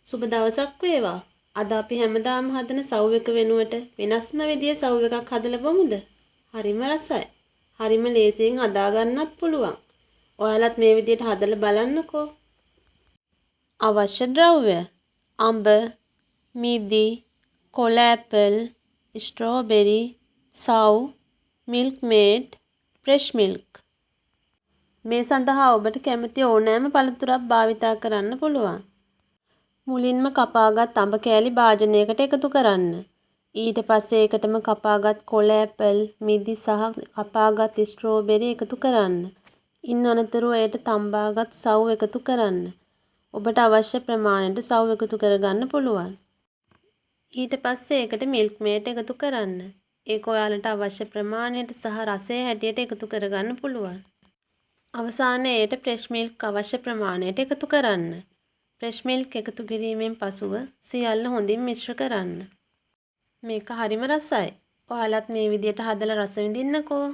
සුබ දවසක් වේවා. අද අපි හැමදාම හදන සව් එක වෙනුවට වෙනස්ම විදිය සව් එකක් හදලා බලමුද? හරිම රසයි. හරිම ලේසියෙන් හදා ගන්නත් පුළුවන්. ඔයාලත් මේ විදියට හදලා බලන්නකෝ. අවශ්‍ය ද්‍රව්‍ය: අඹ, මිදි, කොළ ඇපල්, ස්ට්‍රෝබෙරි, සව්, මිල්ක් මේඩ්, ෆ්‍රෙෂ් මිල්ක්. මේ සඳහා ඔබට කැමති ඕනෑම පළතුරක් භාවිතා කරන්න පුළුවන්. මුලින්ම කපාගත් අඹ කෑලි භාජනයකට එකතු කරන්න. ඊට පස්සේ ඒකටම කපාගත් කොළ ඇපල්, මිදි සහ කපාගත් ස්ට්‍රෝබෙරි එකතු කරන්න. ඉන් අනතුරුව එයට තම්බාගත් සව් එකතු කරන්න. ඔබට අවශ්‍ය ප්‍රමාණයට සව් එකතු කරගන්න පුළුවන්. ඊට පස්සේ ඒකට මිල්ක් මේඩ් එකතු කරන්න. ඒක ඔයාලට අවශ්‍ය ප්‍රමාණයට සහ රසය හැටියට එකතු කරගන්න පුළුවන්. අවසානයේ එයට ෆ්‍රෙෂ් මිල්ක් අවශ්‍ය ප්‍රමාණයට එකතු කරන්න. ෆ්‍රෙෂ් මිල්ක් එකතු කිරීමෙන් පසුව සියල්ල හොඳින් මිශ්‍ර කරන්න. මේක හරිම රසයි. ඔයාලත් මේ විදියට හදලා රස විඳින්නකෝ.